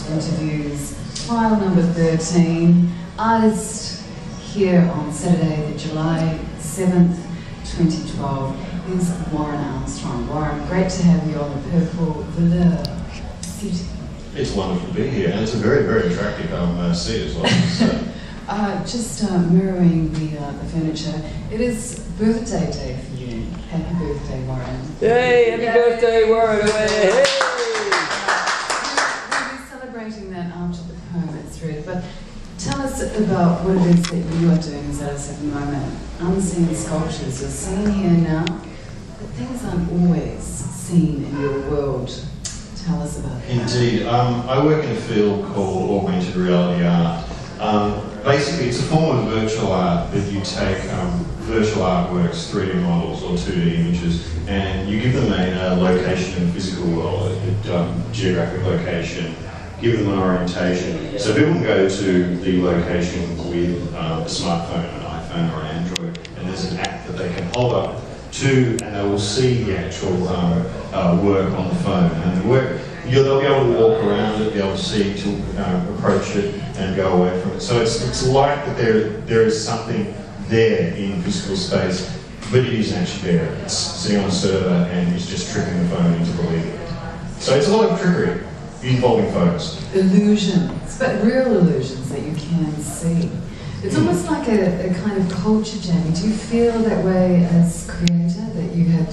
Interviews, file number 13. Artist here on Saturday, July 7th, 2012 is Warren Armstrong. Warren, great to have you on the purple velour seat. It's wonderful to be here, and it's a very, very attractive seat as well. So. Just mirroring the furniture, it is birthday day for you. Happy birthday, Warren. Yay, happy birthday, Warren. Hey. We'll be celebrating that after the poem is read, but tell us about what it is that you are doing as artists at the moment. Unseen sculptures are seen here now, but things aren't always seen in your world. Tell us about that. Indeed. I work in a field called augmented reality art. Basically, it's a form of virtual art that you take virtual artworks, 3D models or 2D images, and you give them a location in the physical world, a geographic location, give them an orientation. So people can go to the location with a smartphone, an iPhone or an Android, and there's an app that they can hold up to, and they will see the actual work on the phone. And the work, they'll be able to walk around it, be able to see, to approach it and go away from it. So it's like that there is something there in physical space, but it isn't actually there. It's sitting on a server and it's just tricking the phone into believing it. So it's a lot of trickery involving photos. Illusions, but real illusions that you can see. It's almost like a kind of culture jamming. Do you feel that way as creator, that you have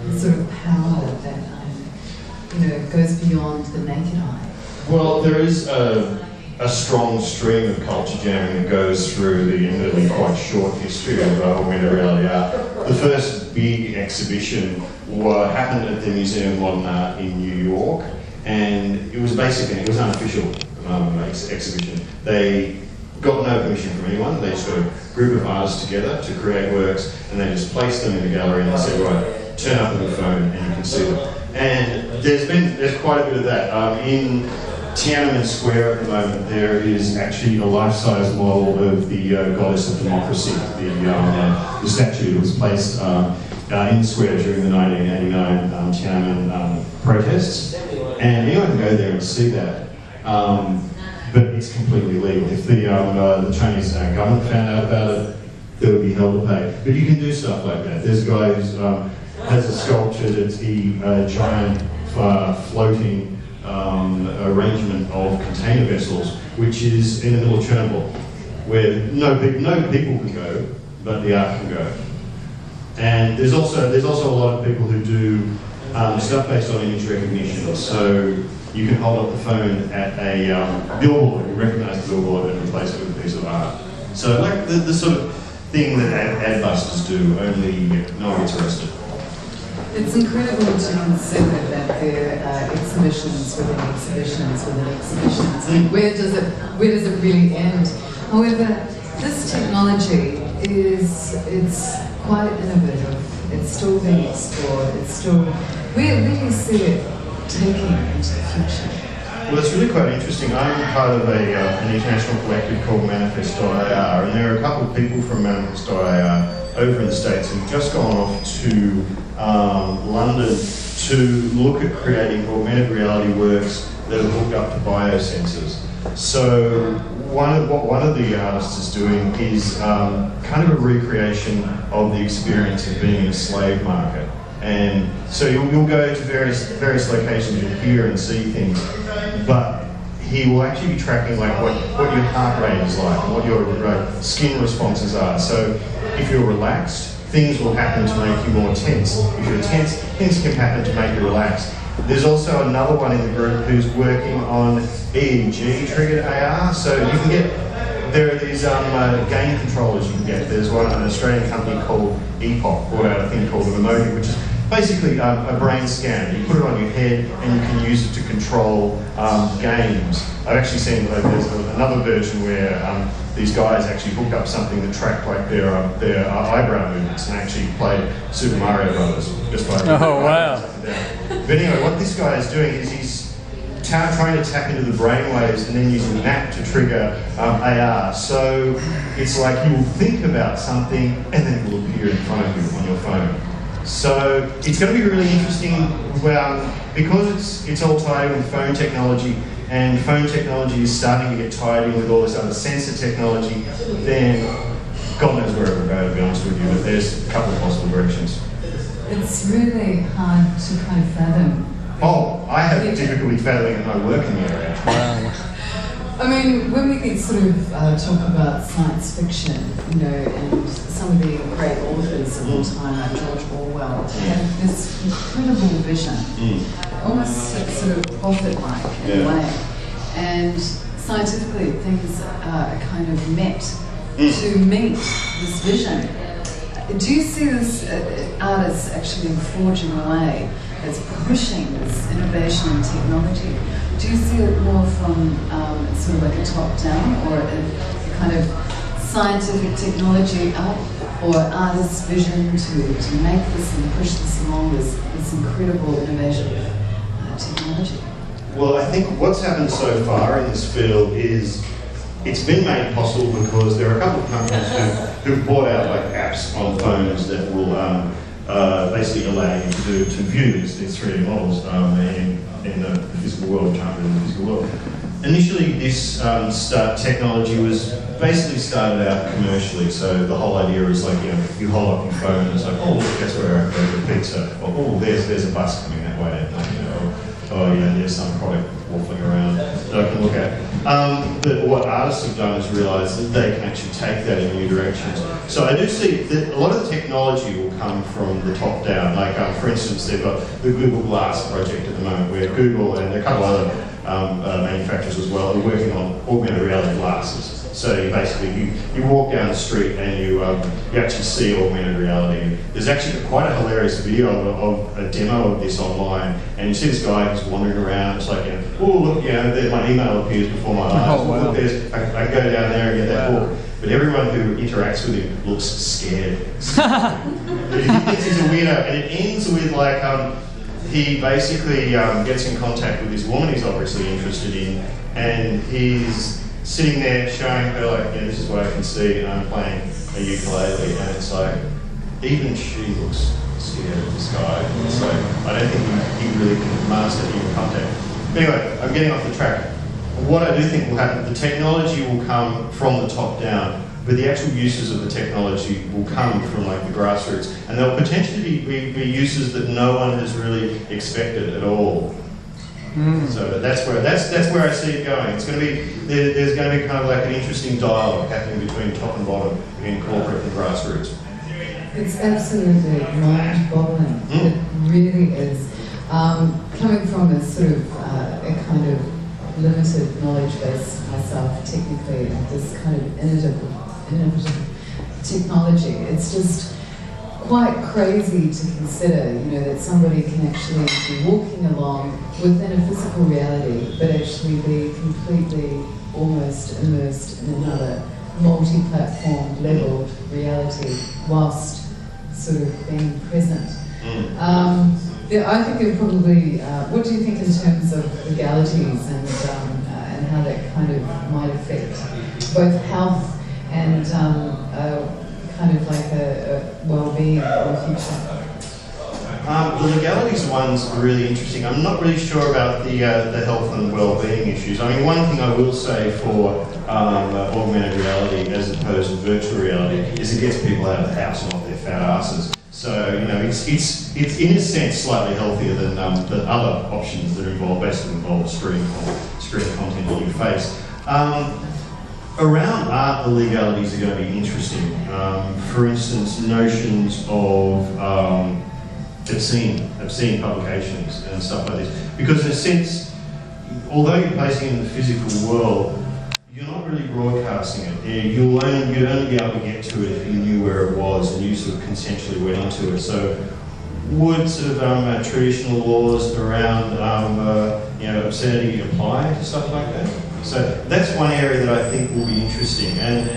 the sort of power that goes beyond the naked eye? Well, there is a strong stream of culture jamming that goes through the admittedly quite short history of augmented reality art. The first big exhibition happened at the Museum of Modern Art in New York, and it was unofficial exhibition. They got no permission from anyone. They just got a group of artists together to create works, and they just placed them in the gallery and they said, right, turn up on your phone and you can see them. And there's quite a bit of that. In Tiananmen Square at the moment, there is actually a life-size model of the goddess of democracy, the statue that was placed in the square during the 1989 Tiananmen protests. And anyone can go there and see that. But it's completely legal. If the Chinese government found out about it, they would be held to pay. But you can do stuff like that. There's a guy who has a sculpture that's a giant floating arrangement of container vessels, which is in the middle of Chernobyl, where no people can go, but the art can go. And there's also a lot of people who do stuff based on image recognition. So you can hold up the phone at a billboard, you recognise the billboard and replace it with a piece of art. So like the sort of thing that ad busters do, only no one gets arrested. It's incredible to consider that there are exhibitions within exhibitions within exhibitions. I mean, where does it really end? However, this technology it's quite innovative. It's still being explored. Where do you see it taking into the future? Well, it's really quite interesting. I'm part of an international collective called Manifest.ir, and there are a couple of people from Manifest.ir over in the States who've just gone off to London to look at creating augmented reality works that are hooked up to biosensors. So one of the artists is doing is kind of a recreation of the experience of being in a slave market. And so you'll go to various locations, you'll hear and see things, but he will actually be tracking like what your heart rate is like and what your skin responses are. So if you're relaxed, things will happen to make you more tense. If you're tense, things can happen to make you relaxed. There's also another one in the group who's working on EEG triggered AR. So you can there are these game controllers you can get. There's an Australian company called Epoch brought out a thing called an emoji, which is basically a brain scanner. You put it on your head and you can use it to control games. I've actually seen there's another version where these guys actually hooked up something that tracked like their eyebrow movements and actually played Super Mario Brothers just by oh wow. But anyway, what this guy is doing is he's trying to tap into the brain waves and then using that to trigger AR. So it's like you will think about something and then it will appear in front of you on your phone. So it's going to be really interesting because it's all tied with phone technology. and phone technology is starting to get tied in with all this other sensor technology, then God knows where it will go, to be honest with you, but there's a couple of possible directions. It's really hard to kind of fathom. Oh, I have difficulty fathoming at my work in the area. Wow. I mean, when we sort of talk about science fiction, you know, and some of the great authors of all time, like George Orwell, have this incredible vision, almost sort of prophet-like in a way. And scientifically, things are kind of met to meet this vision. Do you see this artists actually forging away as pushing this innovation and technology? Do you see it more from sort of like a top-down, or a kind of scientific technology up, or artist's vision to make this and push this along, this incredible innovative technology? Well, I think what's happened so far in this field is it's been made possible because there are a couple of companies who've brought out like apps on phones that will basically allow you to view these 3D models in the physical world, in the physical world. Initially, this technology was basically started out commercially. So the whole idea is like, you know, you hold up your phone and it's like, oh, look, that's where I go to pizza. Or, oh, there's a bus coming that way. And, like, you know, oh, yeah, there's some product waffling around that I can look at. But what artists have done is realise that they can actually take that in new directions. So I do see that a lot of the technology will come from the top down. Like, for instance, they've got the Google Glass project at the moment, where Google and a couple other manufacturers as well are working on augmented reality glasses. So you basically, you walk down the street and you actually see augmented reality. There's actually quite a hilarious video of a demo of this online, and you see this guy who's wandering around. It's like, you know, oh look, you know, my email appears before my eyes. Oh, wow. Look, I can go down there and get that book. But everyone who interacts with him looks scared. He thinks he's a weirdo, and it ends with like he basically gets in contact with this woman he's obviously interested in, and he's sitting there showing her like, yeah, this is what I can see, and I'm playing a ukulele, and it's like, even she looks scared of this guy. It's like, I don't think he really can master human contact. But anyway, I'm getting off the track. What I do think will happen, the technology will come from the top down, but the actual uses of the technology will come from like the grassroots, and there'll potentially be uses that no one has really expected at all. So that's where I see it going. It's going to be there's going to be kind of like an interesting dialogue happening between top and bottom, between corporate and grassroots. It's absolutely mind-boggling. It really is. Coming from a sort of a kind of limited knowledge base myself, technically, of this kind of innovative technology, it's just quite crazy to consider, you know, that somebody can actually be walking along within a physical reality, but actually be completely almost immersed in another multi-platform leveled reality whilst sort of being present. I think it probably, what do you think in terms of legalities and how that kind of might affect both health and kind of like a well-being in the future? The legalities one's really interesting. I'm not really sure about the health and well-being issues. I mean, one thing I will say for augmented reality as opposed to virtual reality is it gets people out of the house and off their fat asses. So, you know, it's in a sense slightly healthier than other options that basically involve screen content on your face. Around art, the legalities are going to be interesting. For instance, notions of obscene publications and stuff like this. Because in a sense, although you're placing it in the physical world, you're not really broadcasting it. You'd only be able to get to it if you knew where it was and you sort of consensually went into it. So would sort of traditional laws around you know, obscenity apply to stuff like that? So that's one area that I think will be interesting. And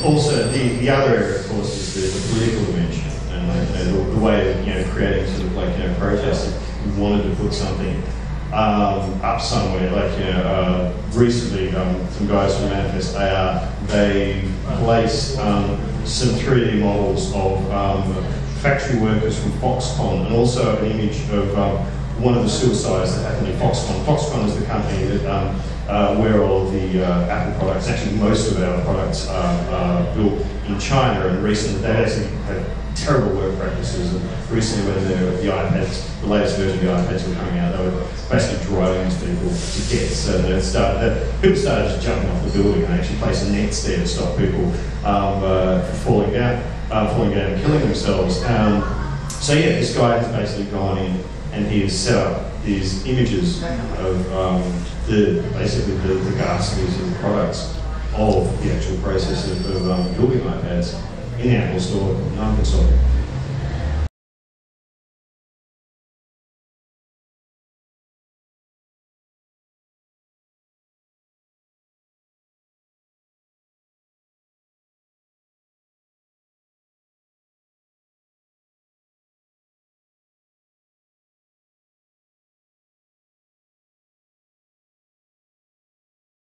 also the other area, of course, is the political dimension. And you know, the way of, you know, creating sort of like, you know, protests. If we wanted to put something up somewhere, like, you know, recently some guys from Manifest AR, they placed some 3D models of factory workers from Foxconn, and also an image of one of the suicides that happened in Foxconn. Foxconn is the company that where all of the Apple products, actually most of our products are built in China, and recently they actually had terrible work practices, and recently when the iPads, the latest version of the iPads were coming out, they were basically droning people to death, and people started just jumping off the building and actually placing nets there to stop people from falling down and killing themselves. So yeah, this guy has basically gone in and he has set up these images of basically the ghastlies of the products of the actual process of building iPads in the Apple Store, non-consulting.